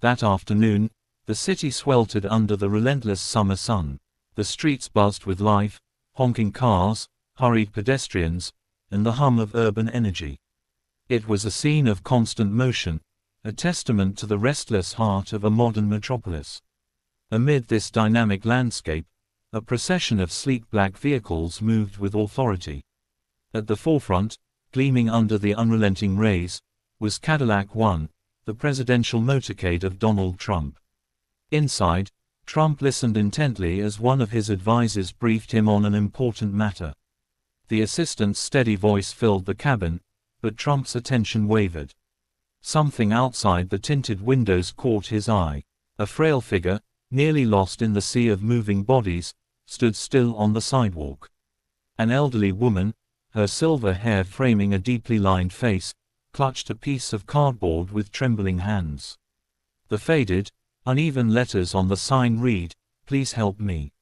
That afternoon, the city sweltered under the relentless summer sun. The streets buzzed with life, honking cars, hurried pedestrians, and the hum of urban energy. It was a scene of constant motion, a testament to the restless heart of a modern metropolis. Amid this dynamic landscape, a procession of sleek black vehicles moved with authority. At the forefront, gleaming under the unrelenting rays, was Cadillac 1, the presidential motorcade of Donald Trump. Inside, Trump listened intently as one of his advisors briefed him on an important matter. The assistant's steady voice filled the cabin, but Trump's attention wavered. Something outside the tinted windows caught his eye. A frail figure, nearly lost in the sea of moving bodies, stood still on the sidewalk. An elderly woman, her silver hair framing a deeply lined face, clutched a piece of cardboard with trembling hands. The faded, uneven letters on the sign read, "Please help me.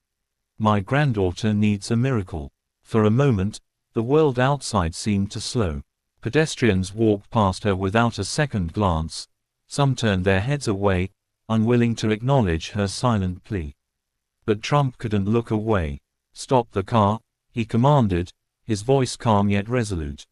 My granddaughter needs a miracle." For a moment, the world outside seemed to slow. Pedestrians walked past her without a second glance. Some turned their heads away, unwilling to acknowledge her silent plea. But Trump couldn't look away. "Stop the car," he commanded, his voice calm yet resolute.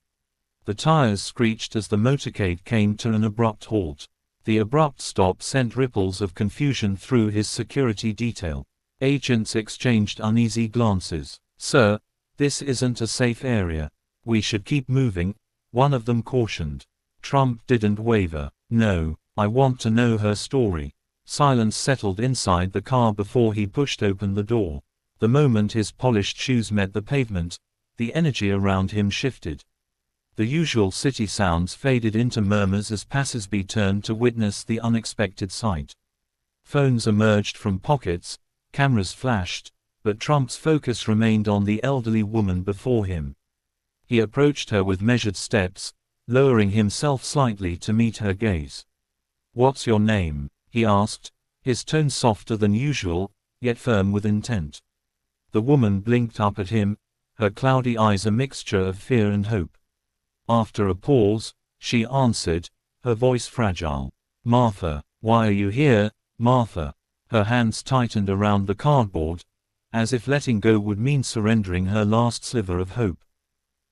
The tires screeched as the motorcade came to an abrupt halt. The abrupt stop sent ripples of confusion through his security detail. Agents exchanged uneasy glances. "Sir, this isn't a safe area. We should keep moving," one of them cautioned. Trump didn't waver. "No, I want to know her story." Silence settled inside the car before he pushed open the door. The moment his polished shoes met the pavement, the energy around him shifted. The usual city sounds faded into murmurs as passers-by turned to witness the unexpected sight. Phones emerged from pockets, cameras flashed, but Trump's focus remained on the elderly woman before him. He approached her with measured steps, lowering himself slightly to meet her gaze. "What's your name?" he asked, his tone softer than usual, yet firm with intent. The woman blinked up at him, her cloudy eyes a mixture of fear and hope. After a pause, she answered, her voice fragile. "Martha. Why are you here, Martha?" Her hands tightened around the cardboard, as if letting go would mean surrendering her last sliver of hope.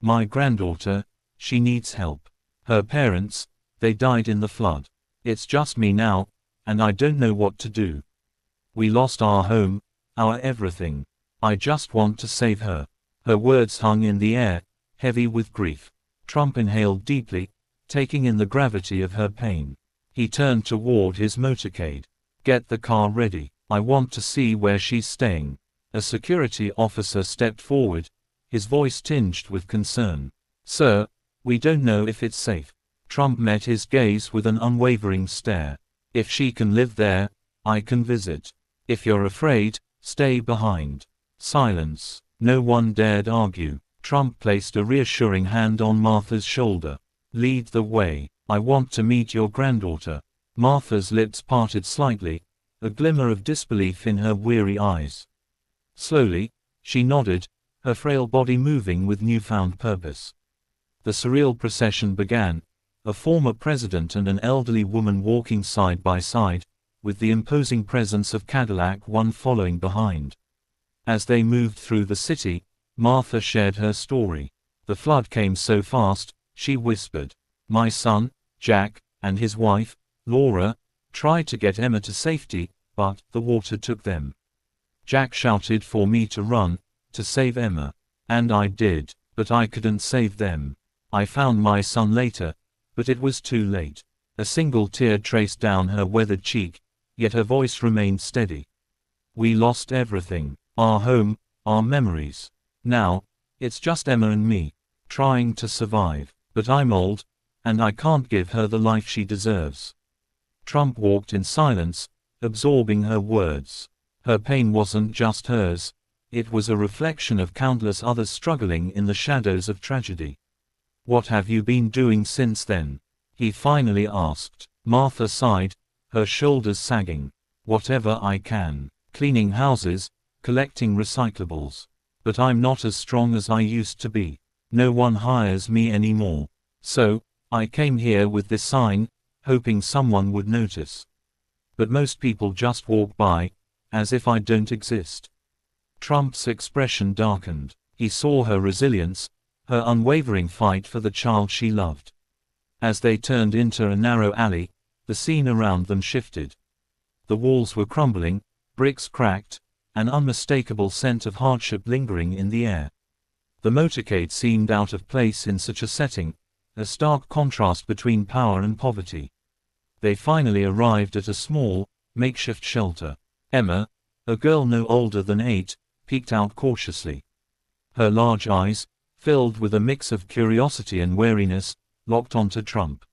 "My granddaughter, she needs help. Her parents, they died in the flood. It's just me now, and I don't know what to do. We lost our home, our everything. I just want to save her." Her words hung in the air, heavy with grief. Trump inhaled deeply, taking in the gravity of her pain. He turned toward his motorcade. "Get the car ready. I want to see where she's staying." A security officer stepped forward, his voice tinged with concern. "Sir, we don't know if it's safe." Trump met his gaze with an unwavering stare. "If she can live there, I can visit. If you're afraid, stay behind." Silence. No one dared argue. Trump placed a reassuring hand on Martha's shoulder. "Lead the way. I want to meet your granddaughter." Martha's lips parted slightly, a glimmer of disbelief in her weary eyes. Slowly, she nodded, her frail body moving with newfound purpose. The surreal procession began, a former president and an elderly woman walking side by side, with the imposing presence of Cadillac 1 following behind. As they moved through the city, Martha shared her story. "The flood came so fast," she whispered. "My son, Jack, and his wife, Laura, tried to get Emma to safety, but the water took them. Jack shouted for me to run, to save Emma. And I did, but I couldn't save them. I found my son later, but it was too late." A single tear traced down her weathered cheek, yet her voice remained steady. "We lost everything. Our home, our memories. Now, it's just Emma and me, trying to survive. But I'm old, and I can't give her the life she deserves." Trump walked in silence, absorbing her words. Her pain wasn't just hers, it was a reflection of countless others struggling in the shadows of tragedy. "What have you been doing since then?" he finally asked. Martha sighed, her shoulders sagging. "Whatever I can. Cleaning houses, collecting recyclables. But I'm not as strong as I used to be. No one hires me anymore. So, I came here with this sign, hoping someone would notice." But most people just walk by, as if I don't exist. Trump's expression darkened. He saw her resilience, her unwavering fight for the child she loved. As they turned into a narrow alley, the scene around them shifted. The walls were crumbling, bricks cracked, an unmistakable scent of hardship lingering in the air. The motorcade seemed out of place in such a setting, a stark contrast between power and poverty. They finally arrived at a small, makeshift shelter. Emma, a girl no older than 8, peeked out cautiously. Her large eyes, filled with a mix of curiosity and wariness, locked onto Trump.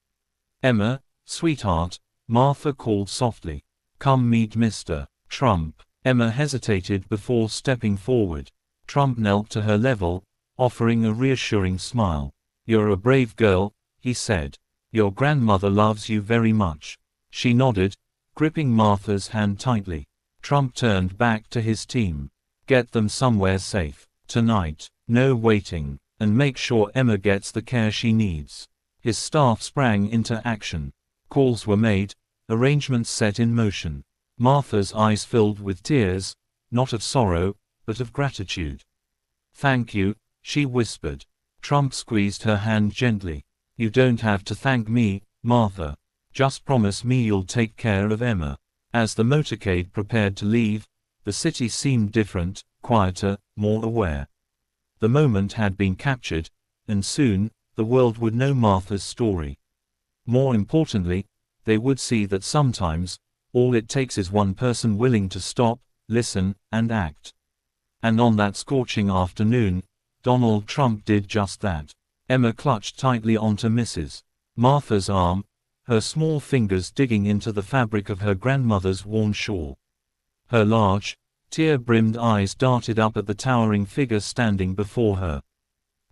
"Emma, sweetheart," Martha called softly. "Come meet Mr. Trump." Emma hesitated before stepping forward. Trump knelt to her level, offering a reassuring smile. "You're a brave girl," he said. "Your grandmother loves you very much." She nodded, gripping Martha's hand tightly. Trump turned back to his team. "Get them somewhere safe. Tonight. No waiting. And make sure Emma gets the care she needs." His staff sprang into action. Calls were made, arrangements set in motion. Martha's eyes filled with tears, not of sorrow, but of gratitude. "Thank you," she whispered. Trump squeezed her hand gently. "You don't have to thank me, Martha. Just promise me you'll take care of Emma." As the motorcade prepared to leave, the city seemed different, quieter, more aware. The moment had been captured, and soon, the world would know Martha's story. More importantly, they would see that sometimes, all it takes is one person willing to stop, listen, and act. And on that scorching afternoon, Donald Trump did just that. Emma clutched tightly onto Mrs. Martha's arm, her small fingers digging into the fabric of her grandmother's worn shawl. Her large, tear-brimmed eyes darted up at the towering figure standing before her.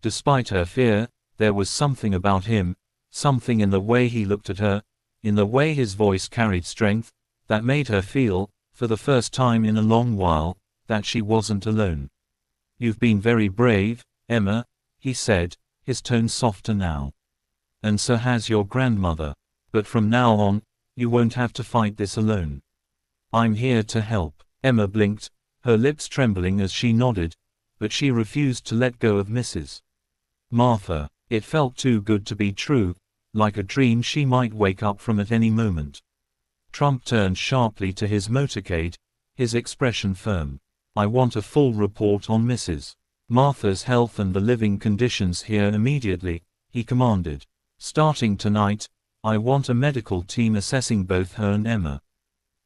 Despite her fear, there was something about him, something in the way he looked at her, in the way his voice carried strength, that made her feel, for the first time in a long while, that she wasn't alone. "You've been very brave, Emma," he said, his tone softer now. "And so has your grandmother. But from now on, you won't have to fight this alone. I'm here to help." Emma blinked, her lips trembling as she nodded, but she refused to let go of Mrs. Martha. It felt too good to be true, like a dream she might wake up from at any moment. Trump turned sharply to his motorcade, his expression firm. "I want a full report on Mrs. Martha's health and the living conditions here immediately," he commanded. "Starting tonight, I want a medical team assessing both her and Emma.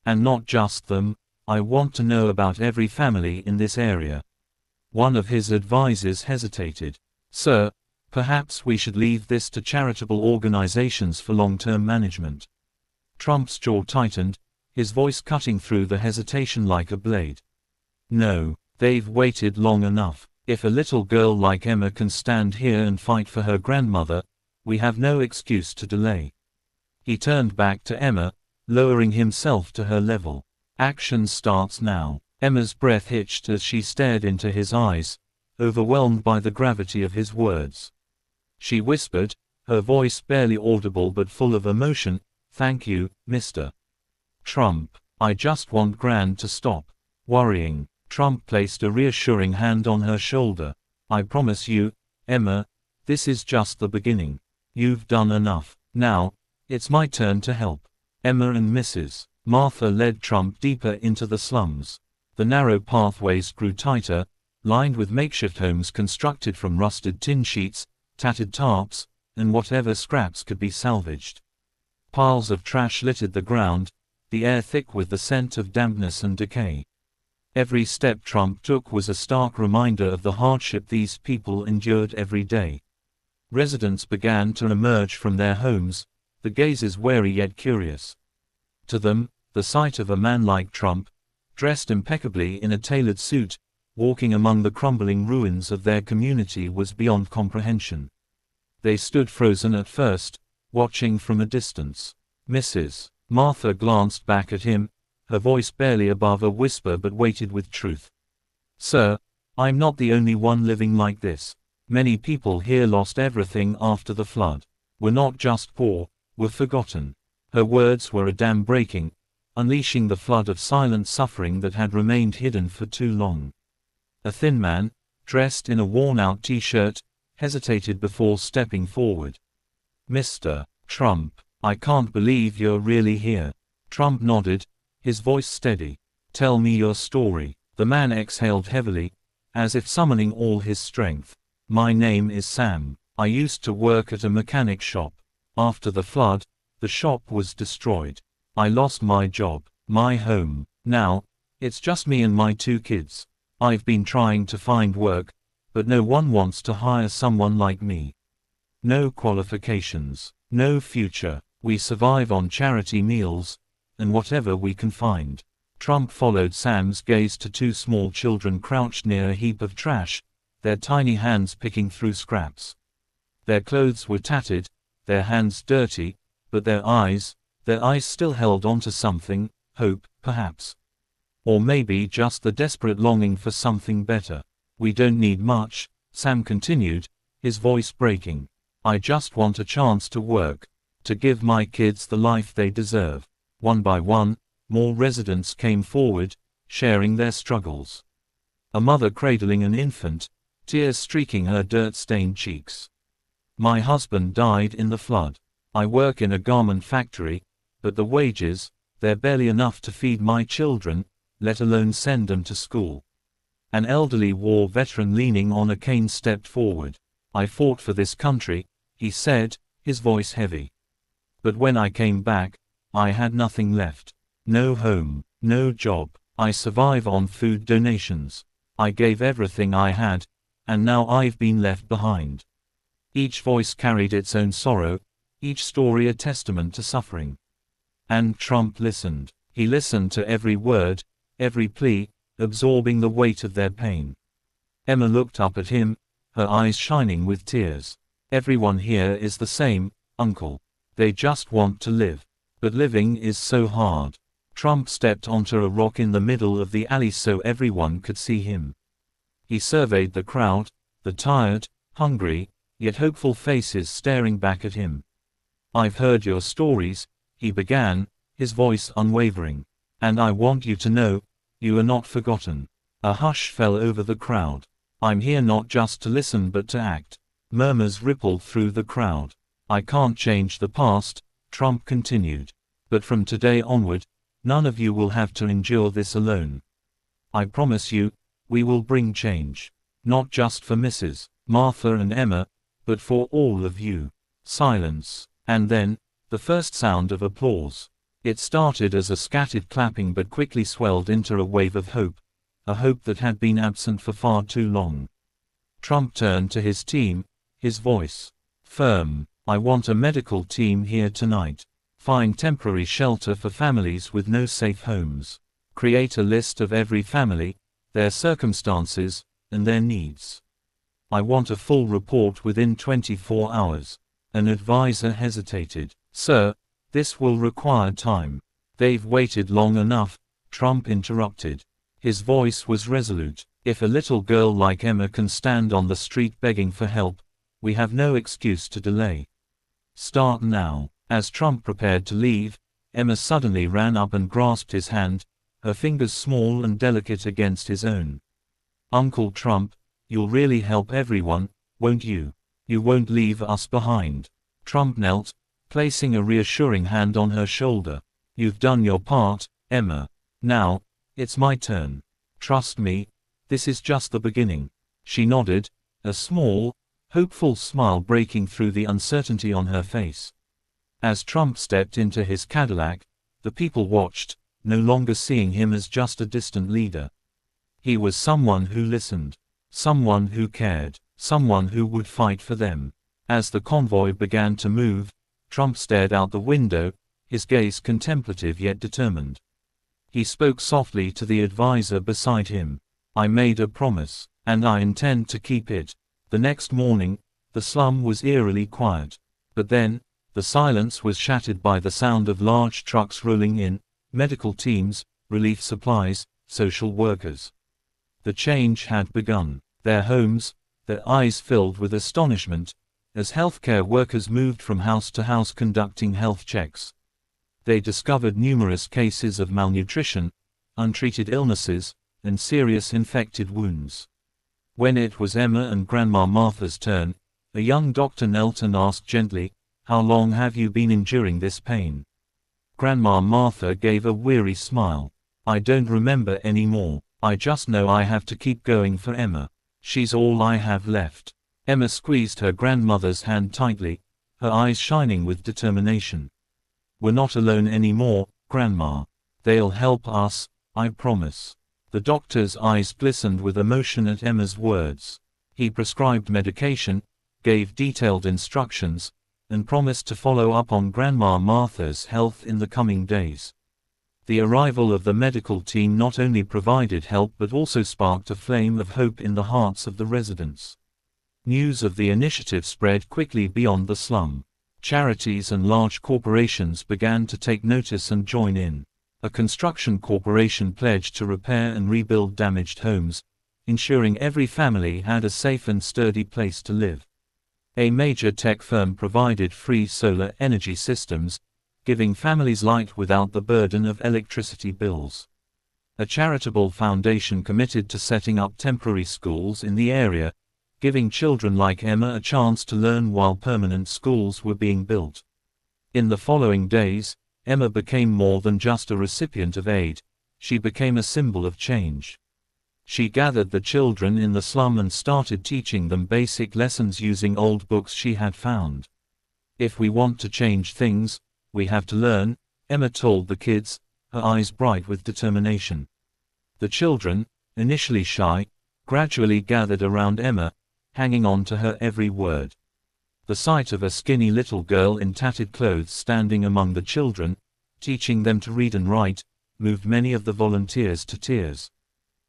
And not just them, I want to know about every family in this area." One of his advisors hesitated. "Sir, perhaps we should leave this to charitable organizations for long-term management." Trump's jaw tightened, his voice cutting through the hesitation like a blade. "No, they've waited long enough. If a little girl like Emma can stand here and fight for her grandmother, we have no excuse to delay." He turned back to Emma, lowering himself to her level. "Action starts now." Emma's breath hitched as she stared into his eyes, overwhelmed by the gravity of his words. She whispered, her voice barely audible but full of emotion, "Thank you, Mr. Trump. I just want Gran to stop worrying." Trump placed a reassuring hand on her shoulder. "I promise you, Emma, this is just the beginning. You've done enough. Now, it's my turn to help." Emma and Mrs. Martha led Trump deeper into the slums. The narrow pathways grew tighter, lined with makeshift homes constructed from rusted tin sheets, tattered tarps, and whatever scraps could be salvaged. Piles of trash littered the ground, the air thick with the scent of dampness and decay. Every step Trump took was a stark reminder of the hardship these people endured every day. Residents began to emerge from their homes, the gazes wary yet curious. To them, the sight of a man like Trump, dressed impeccably in a tailored suit, walking among the crumbling ruins of their community was beyond comprehension. They stood frozen at first, watching from a distance. Mrs. Martha glanced back at him, her voice barely above a whisper but weighted with truth. "Sir, I'm not the only one living like this. Many people here lost everything after the flood. We're not just poor, we're forgotten." Her words were a dam breaking, unleashing the flood of silent suffering that had remained hidden for too long. A thin man, dressed in a worn-out t-shirt, hesitated before stepping forward. "Mr. Trump, I can't believe you're really here." Trump nodded, his voice steady. "Tell me your story." The man exhaled heavily, as if summoning all his strength. "My name is Sam. I used to work at a mechanic shop. After the flood, the shop was destroyed. I lost my job, my home. Now, it's just me and my 2 kids. I've been trying to find work, but no one wants to hire someone like me. No qualifications, no future. We survive on charity meals, and whatever we can find." Trump followed Sam's gaze to 2 small children crouched near a heap of trash, their tiny hands picking through scraps. Their clothes were tattered, their hands dirty, but their eyes still held onto something, hope, perhaps. Or maybe just the desperate longing for something better. "We don't need much," Sam continued, his voice breaking. "I just want a chance to work, to give my kids the life they deserve." One by one, more residents came forward, sharing their struggles. A mother cradling an infant, tears streaking her dirt-stained cheeks. "My husband died in the flood. I work in a garment factory, but the wages, they're barely enough to feed my children, let alone send them to school." An elderly war veteran leaning on a cane stepped forward. "I fought for this country," he said, his voice heavy. "But when I came back, I had nothing left. No home, no job. I survive on food donations. I gave everything I had, and now I've been left behind." Each voice carried its own sorrow, each story a testament to suffering. And Trump listened. He listened to every word, every plea, absorbing the weight of their pain. Emma looked up at him, her eyes shining with tears. "Everyone here is the same, Uncle. They just want to live. But living is so hard." Trump stepped onto a rock in the middle of the alley so everyone could see him. He surveyed the crowd, the tired, hungry, yet hopeful faces staring back at him. "I've heard your stories," he began, his voice unwavering. "And I want you to know, you are not forgotten." A hush fell over the crowd. "I'm here not just to listen but to act." Murmurs rippled through the crowd. "I can't change the past," Trump continued. "But from today onward, none of you will have to endure this alone. I promise you, we will bring change. Not just for Mrs. Martha and Emma, but for all of you." Silence. And then, the first sound of applause. It started as a scattered clapping but quickly swelled into a wave of hope, a hope that had been absent for far too long. Trump turned to his team, his voice firm. "I want a medical team here tonight. Find temporary shelter for families with no safe homes. Create a list of every family, their circumstances, and their needs. I want a full report within 24 hours. An advisor hesitated. "Sir, this will require time." "They've waited long enough," Trump interrupted. His voice was resolute. "If a little girl like Emma can stand on the street begging for help, we have no excuse to delay. Start now." As Trump prepared to leave, Emma suddenly ran up and grasped his hand, her fingers small and delicate against his own. "Uncle Trump, you'll really help everyone, won't you? You won't leave us behind." Trump knelt, placing a reassuring hand on her shoulder. "You've done your part, Emma. Now, it's my turn. Trust me, this is just the beginning." She nodded, a small, hopeful smile breaking through the uncertainty on her face. As Trump stepped into his Cadillac, the people watched, no longer seeing him as just a distant leader. He was someone who listened, someone who cared, someone who would fight for them. As the convoy began to move, Trump stared out the window, his gaze contemplative yet determined. He spoke softly to the advisor beside him. "I made a promise, and I intend to keep it." The next morning, the slum was eerily quiet. But then, the silence was shattered by the sound of large trucks rolling in, medical teams, relief supplies, social workers. The change had begun. Their homes, their eyes filled with astonishment, as healthcare workers moved from house to house conducting health checks. They discovered numerous cases of malnutrition, untreated illnesses, and serious infected wounds. When it was Emma and Grandma Martha's turn, a young doctor knelt and asked gently, "How long have you been enduring this pain?" Grandma Martha gave a weary smile. "I don't remember anymore. I just know I have to keep going for Emma. She's all I have left." Emma squeezed her grandmother's hand tightly, her eyes shining with determination. "We're not alone anymore, Grandma. They'll help us, I promise." The doctor's eyes glistened with emotion at Emma's words. He prescribed medication, gave detailed instructions, and promised to follow up on Grandma Martha's health in the coming days. The arrival of the medical team not only provided help but also sparked a flame of hope in the hearts of the residents. News of the initiative spread quickly beyond the slum. Charities and large corporations began to take notice and join in. A construction corporation pledged to repair and rebuild damaged homes, ensuring every family had a safe and sturdy place to live. A major tech firm provided free solar energy systems, giving families light without the burden of electricity bills. A charitable foundation committed to setting up temporary schools in the area, giving children like Emma a chance to learn while permanent schools were being built. In the following days, Emma became more than just a recipient of aid, she became a symbol of change. She gathered the children in the slum and started teaching them basic lessons using old books she had found. "If we want to change things, we have to learn," Emma told the kids, her eyes bright with determination. The children, initially shy, gradually gathered around Emma, hanging on to her every word. The sight of a skinny little girl in tattered clothes standing among the children, teaching them to read and write, moved many of the volunteers to tears.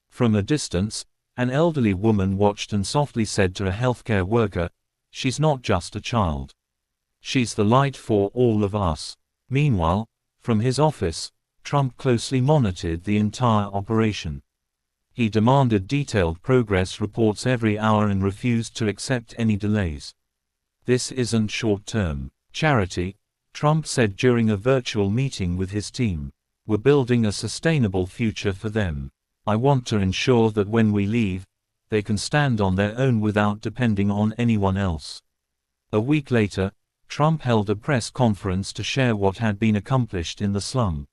From a distance, an elderly woman watched and softly said to a healthcare worker, "She's not just a child. She's the light for all of us." Meanwhile, from his office, Trump closely monitored the entire operation. He demanded detailed progress reports every hour and refused to accept any delays. "This isn't short-term charity," Trump said during a virtual meeting with his team. "We're building a sustainable future for them. I want to ensure that when we leave, they can stand on their own without depending on anyone else." A week later, Trump held a press conference to share what had been accomplished in the slum.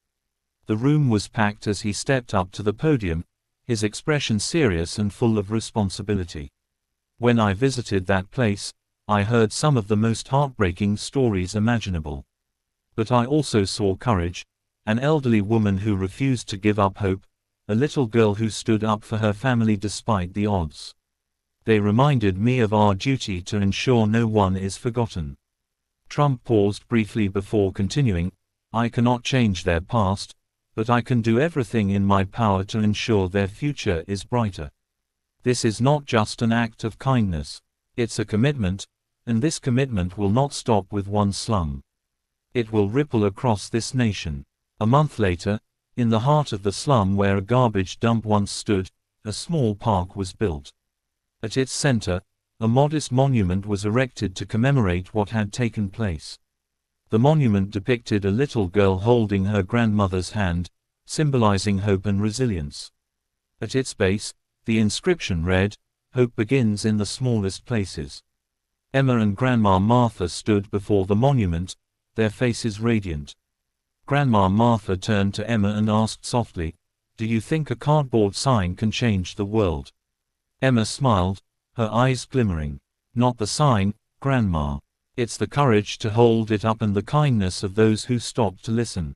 The room was packed as he stepped up to the podium, his expression serious and full of responsibility. "When I visited that place, I heard some of the most heartbreaking stories imaginable. But I also saw courage, an elderly woman who refused to give up hope, a little girl who stood up for her family despite the odds. They reminded me of our duty to ensure no one is forgotten." Trump paused briefly before continuing, "I cannot change their past, but I can do everything in my power to ensure their future is brighter. This is not just an act of kindness. It's a commitment, and this commitment will not stop with one slum. It will ripple across this nation." A month later, in the heart of the slum where a garbage dump once stood, a small park was built. At its center, a modest monument was erected to commemorate what had taken place. The monument depicted a little girl holding her grandmother's hand, symbolizing hope and resilience. At its base, the inscription read, "Hope begins in the smallest places." Emma and Grandma Martha stood before the monument, their faces radiant. Grandma Martha turned to Emma and asked softly, "Do you think a cardboard sign can change the world?" Emma smiled, her eyes glimmering. "Not the sign, Grandma. It's the courage to hold it up and the kindness of those who stopped to listen."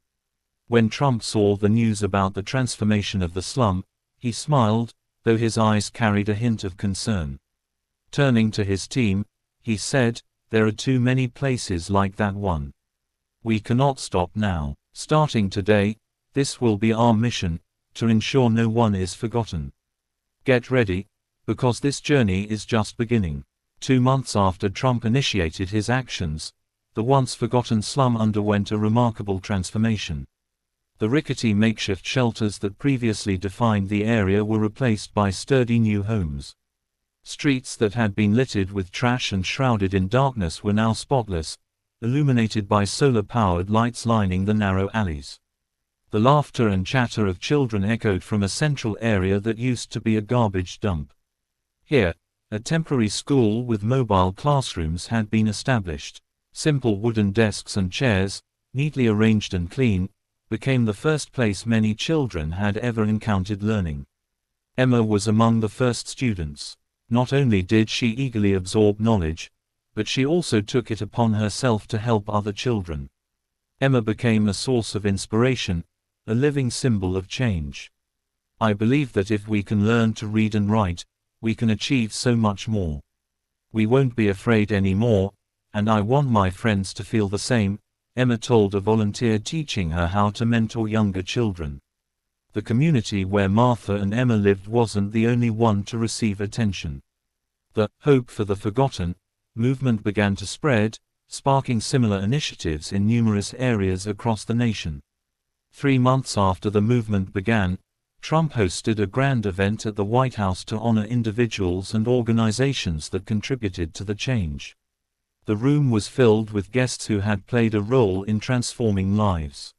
When Trump saw the news about the transformation of the slum, he smiled, though his eyes carried a hint of concern. Turning to his team, he said, "There are too many places like that one. We cannot stop now. Starting today, this will be our mission, to ensure no one is forgotten. Get ready, because this journey is just beginning." 2 months after Trump initiated his actions, the once forgotten slum underwent a remarkable transformation. The rickety makeshift shelters that previously defined the area were replaced by sturdy new homes. Streets that had been littered with trash and shrouded in darkness were now spotless, illuminated by solar-powered lights lining the narrow alleys. The laughter and chatter of children echoed from a central area that used to be a garbage dump. Here, a temporary school with mobile classrooms had been established. Simple wooden desks and chairs, neatly arranged and clean, became the first place many children had ever encountered learning. Emma was among the first students. Not only did she eagerly absorb knowledge, but she also took it upon herself to help other children. Emma became a source of inspiration, a living symbol of change. I believe that if we can learn to read and write, we can achieve so much more. We won't be afraid anymore, and I want my friends to feel the same, Emma told a volunteer teaching her how to mentor younger children. The community where Martha and Emma lived wasn't the only one to receive attention. The Hope for the Forgotten movement began to spread, sparking similar initiatives in numerous areas across the nation. 3 months after the movement began, Trump hosted a grand event at the White House to honor individuals and organizations that contributed to the change. The room was filled with guests who had played a role in transforming lives.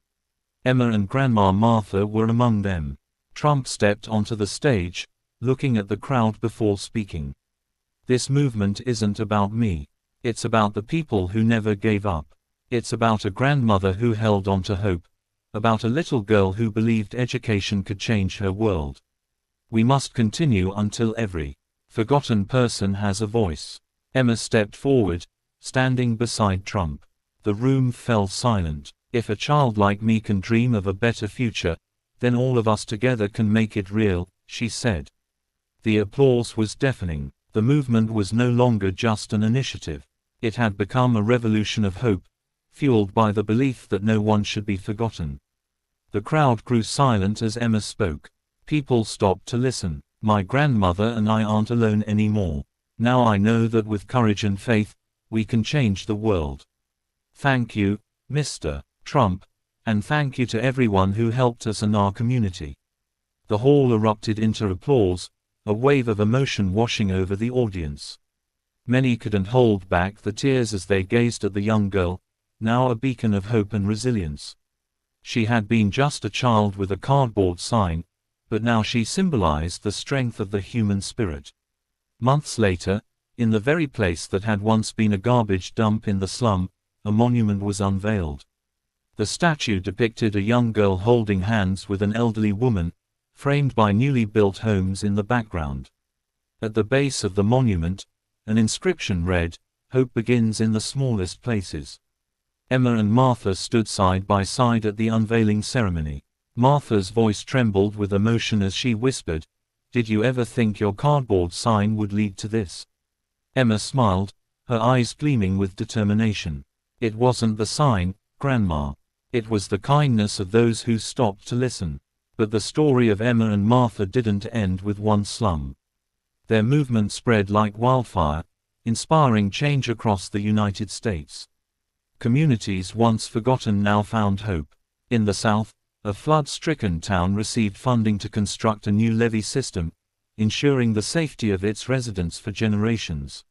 Emma and Grandma Martha were among them. Trump stepped onto the stage, looking at the crowd before speaking. This movement isn't about me. It's about the people who never gave up. It's about a grandmother who held on to hope, about a little girl who believed education could change her world. We must continue until every forgotten person has a voice. Emma stepped forward, standing beside Trump. The room fell silent. If a child like me can dream of a better future, then all of us together can make it real, she said. The applause was deafening. The movement was no longer just an initiative. It had become a revolution of hope, fueled by the belief that no one should be forgotten. The crowd grew silent as Emma spoke. People stopped to listen. My grandmother and I aren't alone anymore. Now I know that with courage and faith, we can change the world. Thank you, Mr. Trump, and thank you to everyone who helped us and our community. The hall erupted into applause, a wave of emotion washing over the audience. Many couldn't hold back the tears as they gazed at the young girl, now a beacon of hope and resilience. She had been just a child with a cardboard sign, but now she symbolized the strength of the human spirit. Months later, in the very place that had once been a garbage dump in the slum, a monument was unveiled. The statue depicted a young girl holding hands with an elderly woman, framed by newly built homes in the background. At the base of the monument, an inscription read, "Hope begins in the smallest places." Emma and Martha stood side by side at the unveiling ceremony. Martha's voice trembled with emotion as she whispered, "Did you ever think your cardboard sign would lead to this?" Emma smiled, her eyes gleaming with determination. "It wasn't the sign, Grandma. It was the kindness of those who stopped to listen." But the story of Emma and Martha didn't end with one slum. Their movement spread like wildfire, inspiring change across the United States. Communities once forgotten now found hope. In the South, a flood-stricken town received funding to construct a new levee system, ensuring the safety of its residents for generations.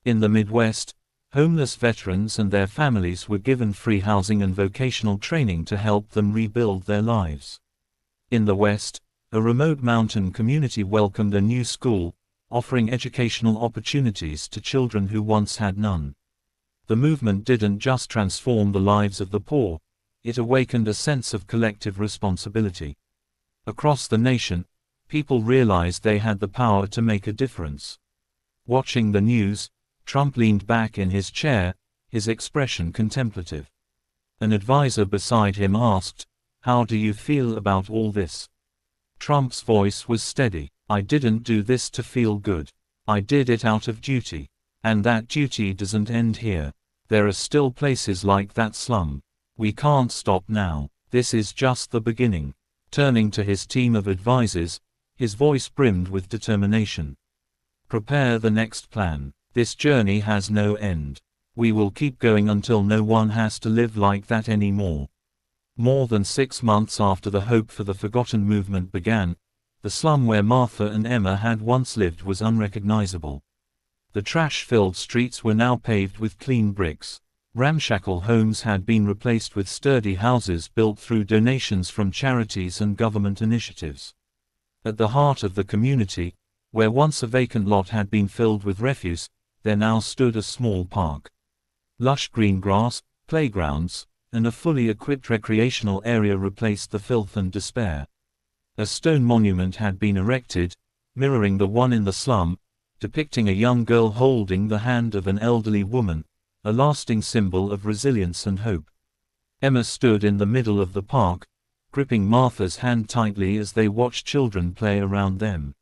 In the Midwest, homeless veterans and their families were given free housing and vocational training to help them rebuild their lives. In the West, a remote mountain community welcomed a new school, offering educational opportunities to children who once had none. The movement didn't just transform the lives of the poor, it awakened a sense of collective responsibility. Across the nation, people realized they had the power to make a difference. Watching the news, Trump leaned back in his chair, his expression contemplative. An advisor beside him asked, "How do you feel about all this?" Trump's voice was steady. "I didn't do this to feel good. I did it out of duty. And that duty doesn't end here. There are still places like that slum. We can't stop now. This is just the beginning." Turning to his team of advisors, his voice brimmed with determination. "Prepare the next plan. This journey has no end. We will keep going until no one has to live like that anymore." More than 6 months after the Hope for the Forgotten movement began, the slum where Martha and Emma had once lived was unrecognizable. The trash-filled streets were now paved with clean bricks. Ramshackle homes had been replaced with sturdy houses built through donations from charities and government initiatives. At the heart of the community, where once a vacant lot had been filled with refuse, there now stood a small park. Lush green grass, playgrounds, and a fully equipped recreational area replaced the filth and despair. A stone monument had been erected, mirroring the one in the slum, depicting a young girl holding the hand of an elderly woman, a lasting symbol of resilience and hope. Emma stood in the middle of the park, gripping Martha's hand tightly as they watched children play around them.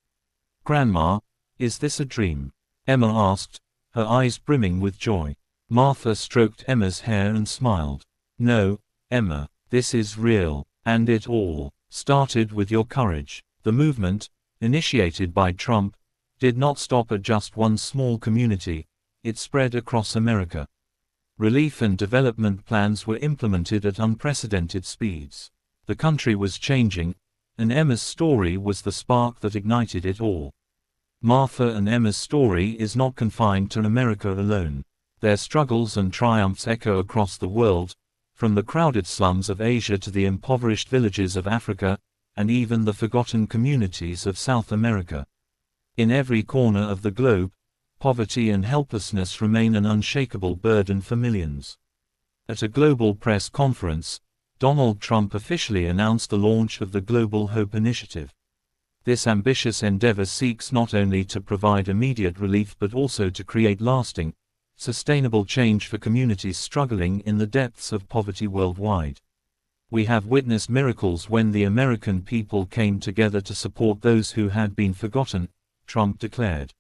"Grandma, is this a dream?" Emma asked, her eyes brimming with joy. Martha stroked Emma's hair and smiled. "No, Emma, this is real, and it all started with your courage." The movement, initiated by Trump, did not stop at just one small community, it spread across America. Relief and development plans were implemented at unprecedented speeds. The country was changing, and Emma's story was the spark that ignited it all. Martha and Emma's story is not confined to America alone. Their struggles and triumphs echo across the world, from the crowded slums of Asia to the impoverished villages of Africa, and even the forgotten communities of South America. In every corner of the globe, poverty and helplessness remain an unshakable burden for millions. At a global press conference, Donald Trump officially announced the launch of the Global Hope Initiative. This ambitious endeavor seeks not only to provide immediate relief but also to create lasting, sustainable change for communities struggling in the depths of poverty worldwide. "We have witnessed miracles when the American people came together to support those who had been forgotten," Trump declared.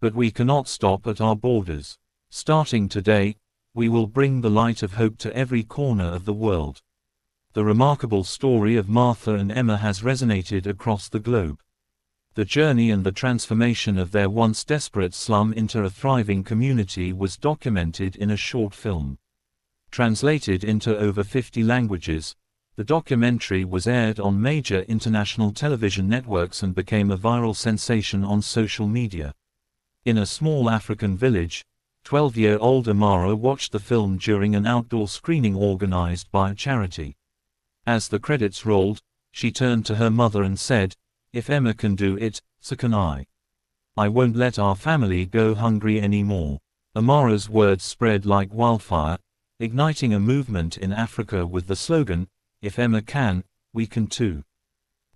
"But we cannot stop at our borders. Starting today, we will bring the light of hope to every corner of the world." The remarkable story of Martha and Emma has resonated across the globe. The journey and the transformation of their once desperate slum into a thriving community was documented in a short film. Translated into over 50 languages, the documentary was aired on major international television networks and became a viral sensation on social media. In a small African village, 12-year-old Amara watched the film during an outdoor screening organized by a charity. As the credits rolled, she turned to her mother and said, "If Emma can do it, so can I. I won't let our family go hungry anymore." Amara's words spread like wildfire, igniting a movement in Africa with the slogan, "If Emma can, we can too."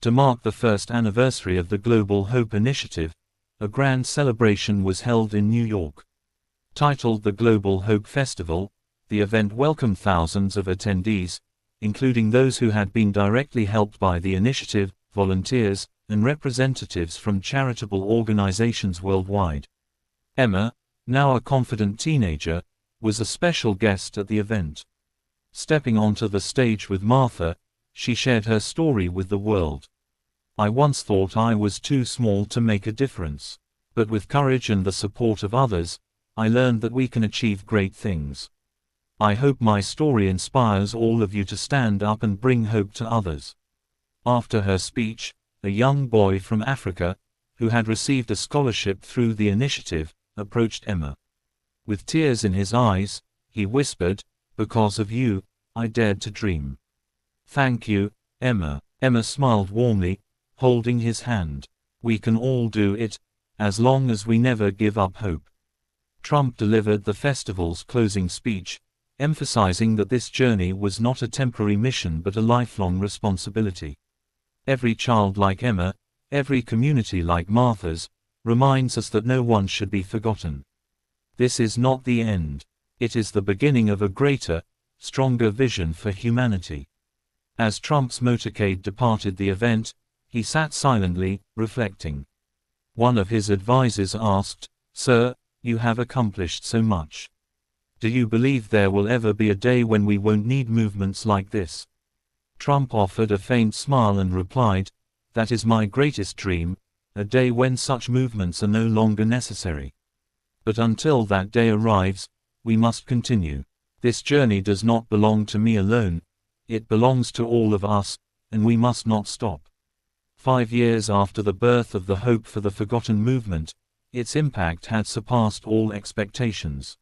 To mark the first anniversary of the Global Hope Initiative, a grand celebration was held in New York. Titled the Global Hope Festival, the event welcomed thousands of attendees, including those who had been directly helped by the initiative, volunteers, and representatives from charitable organizations worldwide. Emma, now a confident teenager, was a special guest at the event. Stepping onto the stage with Martha, she shared her story with the world. "I once thought I was too small to make a difference. But with courage and the support of others, I learned that we can achieve great things. I hope my story inspires all of you to stand up and bring hope to others." After her speech, a young boy from Africa, who had received a scholarship through the initiative, approached Emma. With tears in his eyes, he whispered, "Because of you, I dared to dream. Thank you, Emma." Emma smiled warmly, holding his hand. "We can all do it, as long as we never give up hope." Trump delivered the festival's closing speech, emphasizing that this journey was not a temporary mission but a lifelong responsibility. Every child like Emma, every community like Martha's, reminds us that no one should be forgotten. This is not the end. It is the beginning of a greater, stronger vision for humanity. As Trump's motorcade departed the event, he sat silently, reflecting. One of his advisors asked, "Sir, you have accomplished so much. Do you believe there will ever be a day when we won't need movements like this?" Trump offered a faint smile and replied, "That is my greatest dream, a day when such movements are no longer necessary. But until that day arrives, we must continue. This journey does not belong to me alone, it belongs to all of us, and we must not stop." 5 years after the birth of the Hope for the Forgotten movement, its impact had surpassed all expectations.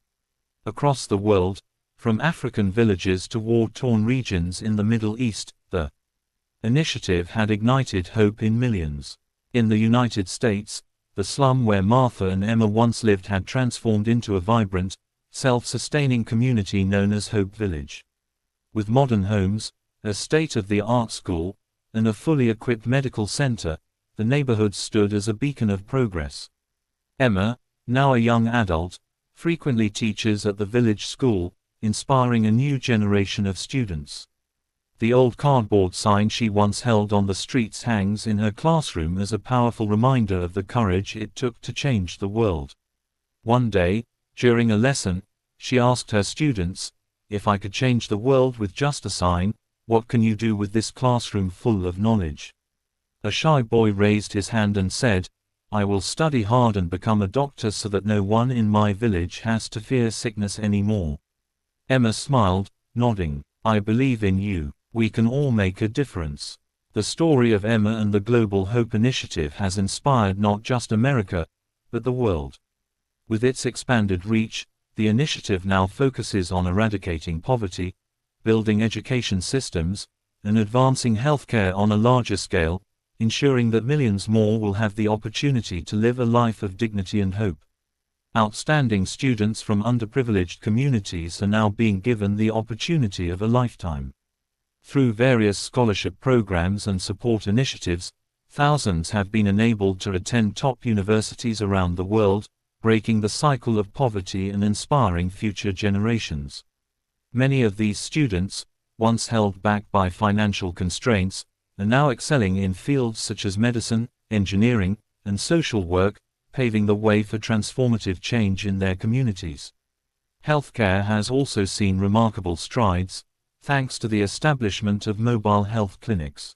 Across the world, From African villages to war-torn regions in the Middle East, the initiative had ignited hope in millions. In the United States, the slum where Martha and Emma once lived had transformed into a vibrant, self-sustaining community known as Hope Village. With modern homes, a state-of-the-art school, and a fully equipped medical center, the neighborhood stood as a beacon of progress. Emma, now a young adult, frequently teaches at the village school, inspiring a new generation of students. The old cardboard sign she once held on the streets hangs in her classroom as a powerful reminder of the courage it took to change the world. One day, during a lesson, she asked her students, "If I could change the world with just a sign, what can you do with this classroom full of knowledge?" A shy boy raised his hand and said, "I will study hard and become a doctor so that no one in my village has to fear sickness anymore." Emma smiled, nodding, "I believe in you. We can all make a difference." The story of Emma and the Global Hope Initiative has inspired not just America, but the world. With its expanded reach, the initiative now focuses on eradicating poverty, building education systems, and advancing healthcare on a larger scale, ensuring that millions more will have the opportunity to live a life of dignity and hope. Outstanding students from underprivileged communities are now being given the opportunity of a lifetime. Through various scholarship programs and support initiatives, thousands have been enabled to attend top universities around the world, breaking the cycle of poverty and inspiring future generations. Many of these students, once held back by financial constraints, are now excelling in fields such as medicine, engineering, and social work, paving the way for transformative change in their communities. Healthcare has also seen remarkable strides, thanks to the establishment of mobile health clinics.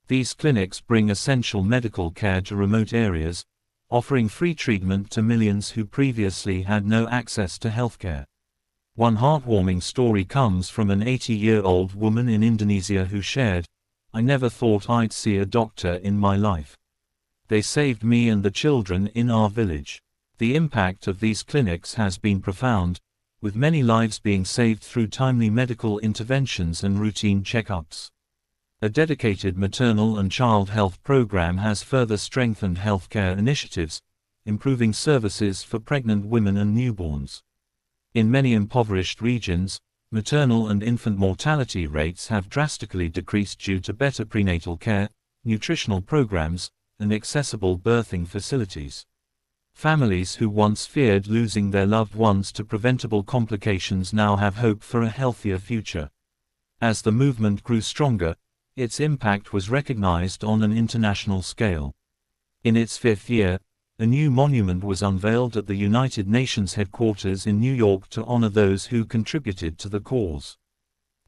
These clinics bring essential medical care to remote areas, offering free treatment to millions who previously had no access to healthcare. One heartwarming story comes from an 80-year-old woman in Indonesia who shared, "I never thought I'd see a doctor in my life. They saved me and the children in our village." The impact of these clinics has been profound, with many lives being saved through timely medical interventions and routine checkups. A dedicated maternal and child health program has further strengthened healthcare initiatives, improving services for pregnant women and newborns. In many impoverished regions, maternal and infant mortality rates have drastically decreased due to better prenatal care, nutritional programs, and accessible birthing facilities. Families who once feared losing their loved ones to preventable complications now have hope for a healthier future. As the movement grew stronger, its impact was recognized on an international scale. In its fifth year, a new monument was unveiled at the United Nations headquarters in New York to honor those who contributed to the cause.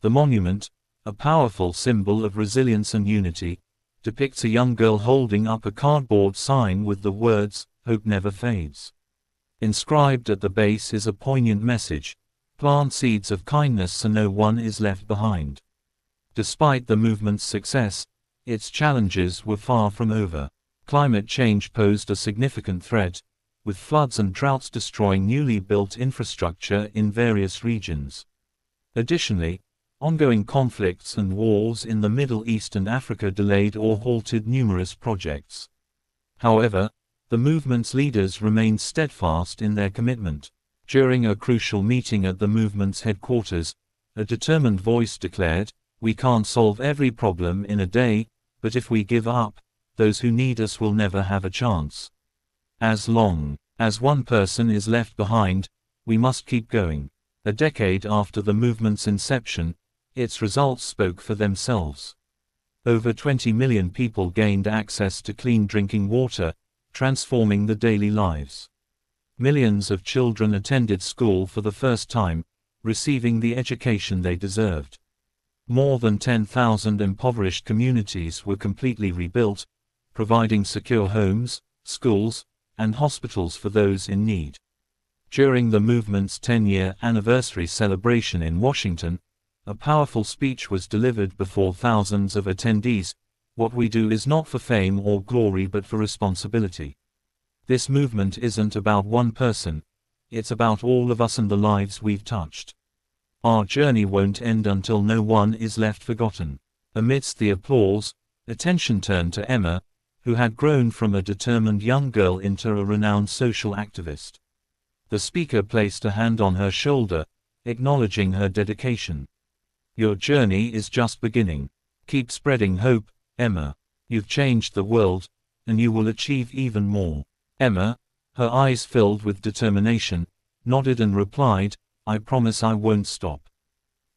The monument, a powerful symbol of resilience and unity, depicts a young girl holding up a cardboard sign with the words, "Hope never fades." Inscribed at the base is a poignant message, "Plant seeds of kindness so no one is left behind." Despite the movement's success, its challenges were far from over. Climate change posed a significant threat, with floods and droughts destroying newly built infrastructure in various regions. Additionally, ongoing conflicts and wars in the Middle East and Africa delayed or halted numerous projects. However, the movement's leaders remained steadfast in their commitment. During a crucial meeting at the movement's headquarters, a determined voice declared, "We can't solve every problem in a day, but if we give up, those who need us will never have a chance. As long as one person is left behind, we must keep going." A decade after the movement's inception, its results spoke for themselves. Over 20 million people gained access to clean drinking water, transforming the daily lives. Millions of children attended school for the first time, receiving the education they deserved. More than 10,000 impoverished communities were completely rebuilt, providing secure homes, schools, and hospitals for those in need. During the movement's 10-year anniversary celebration in Washington, a powerful speech was delivered before thousands of attendees. "What we do is not for fame or glory but for responsibility. This movement isn't about one person, it's about all of us and the lives we've touched." Our journey won't end until no one is left forgotten. Amidst the applause, attention turned to Emma, who had grown from a determined young girl into a renowned social activist. The speaker placed a hand on her shoulder, acknowledging her dedication. Your journey is just beginning. Keep spreading hope, Emma. You've changed the world, and you will achieve even more. Emma, her eyes filled with determination, nodded and replied, I promise I won't stop.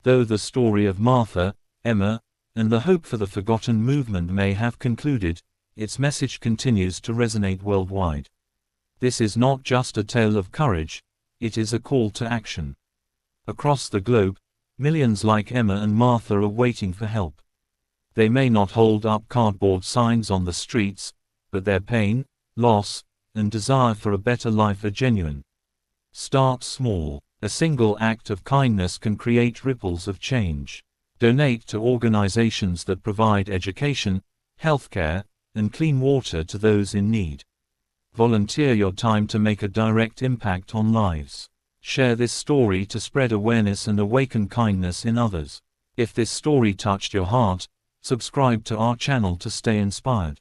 Though the story of Martha, Emma, and the Hope for the Forgotten movement may have concluded, its message continues to resonate worldwide. This is not just a tale of courage, it is a call to action. Across the globe, millions like Emma and Martha are waiting for help. They may not hold up cardboard signs on the streets, but their pain, loss, and desire for a better life are genuine. Start small. A single act of kindness can create ripples of change. Donate to organizations that provide education, healthcare, and clean water to those in need. Volunteer your time to make a direct impact on lives. Share this story to spread awareness and awaken kindness in others. If this story touched your heart, subscribe to our channel to stay inspired.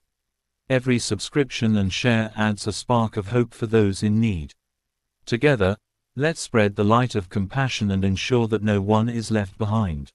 Every subscription and share adds a spark of hope for those in need. Together, let's spread the light of compassion and ensure that no one is left behind.